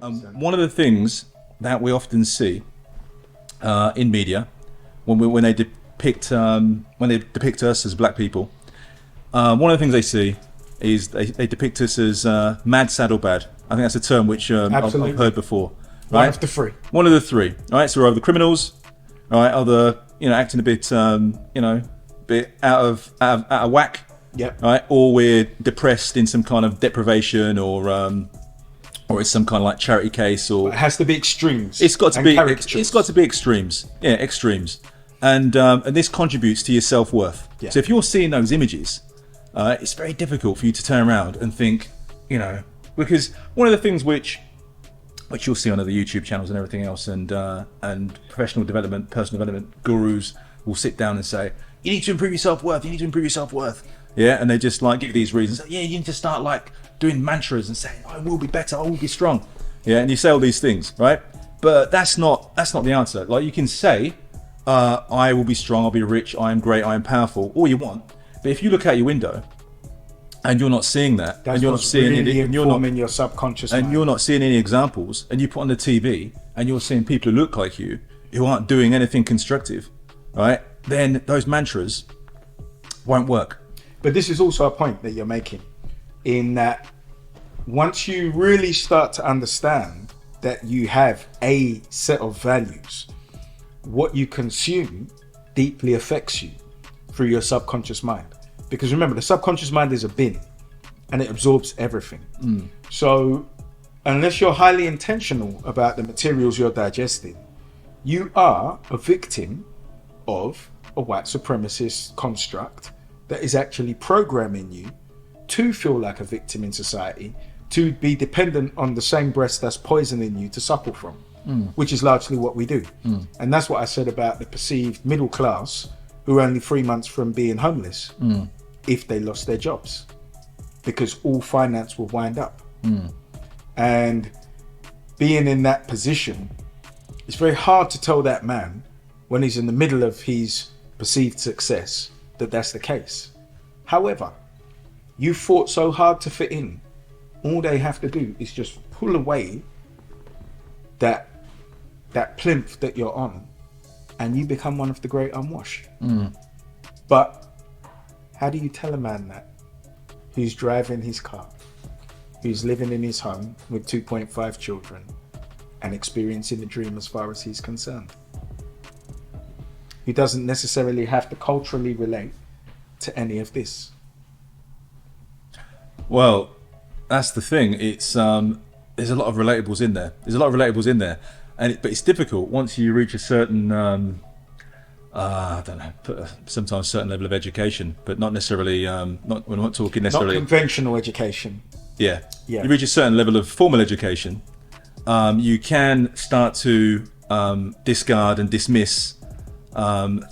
One of the things that we often see in media when they depict us as black people, one of the things they see is they depict us as mad, sad, or bad. I think that's a term which I've heard before. Right? One of the three. One of the three. Right. So we're either criminals, right? Either acting a bit bit out of whack. Yep. Right. Or we're depressed in some kind of deprivation, or it's some kind of like charity case, or But it has to be extremes. it's got to be caricatures. it's got to be extremes. Yeah, extremes. And this contributes to your self-worth. Yeah. So if you're seeing those images, it's very difficult for you to turn around and think, because one of the things which you'll see on other YouTube channels and everything else, and professional development, personal development gurus will sit down and say, you need to improve your self-worth, you need to improve your self-worth. Yeah, and they just like give these reasons. Yeah, you need to start like doing mantras and saying, I will be better, I will be strong. Yeah, and you say all these things, right? But that's not the answer. Like, you can say, I will be strong, I'll be rich, I am great, I am powerful, all you want. But if you look out your window and you're not seeing that, That's and you're not seeing really it, and you're not in your subconscious and mind. you're not seeing any examples, and you put on the TV and you're seeing people who look like you who aren't doing anything constructive, right? Then those mantras won't work. But this is also a point that you're making, in that once you really start to understand that you have a set of values, what you consume deeply affects you through your subconscious mind. Because remember, the subconscious mind is a bin and it absorbs everything. So unless you're highly intentional about the materials you're digesting, you are a victim of a white supremacist construct that is actually programming you to feel like a victim in society, to be dependent on the same breast that's poisoning you to suckle from, which is largely what we do. And that's what I said about the perceived middle class who are only 3 months from being homeless if they lost their jobs, because all finance will wind up. And being in that position, it's very hard to tell that man when he's in the middle of his perceived success that that's the case. However, you fought so hard to fit in. All they have to do is just pull away that plinth that you're on, and you become one of the great unwashed. But how do you tell a man that, who's driving his car, who's living in his home with 2.5 children and experiencing the dream as far as he's concerned? He doesn't necessarily have to culturally relate to any of this. Well, that's the thing. It's there's a lot of relatables in there. But it's difficult once you reach a certain I don't know, sometimes certain level of education, but not necessarily. We're not talking necessarily Not conventional education. Yeah. Yeah. You reach a certain level of formal education, you can start to discard and dismiss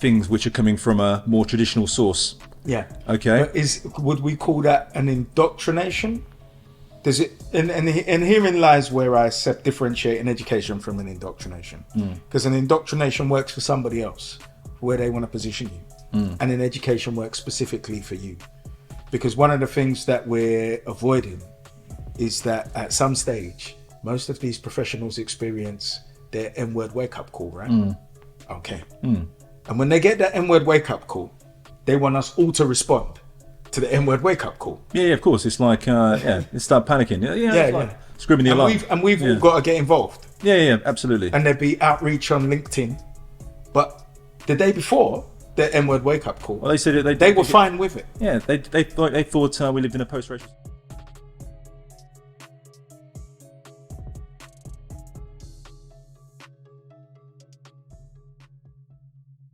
things which are coming from a more traditional source. Yeah. Okay. But would we call that an indoctrination? Does it? And herein lies where I differentiate an education from an indoctrination. Because an indoctrination works for somebody else, where they want to position you, and an education works specifically for you. Because one of the things that we're avoiding is that at some stage, most of these professionals experience their N-word wake-up call, right? Okay. And when they get that N-word wake-up call, they want us all to respond to the N-word wake-up call. Yeah, of course. It's like, they start panicking. Like screaming the alarm. And we've all got to get involved. Yeah, absolutely. And there'd be outreach on LinkedIn. But the day before the N-word wake-up call, well, they said they were fine with it. Yeah, they thought we lived in a post-racial...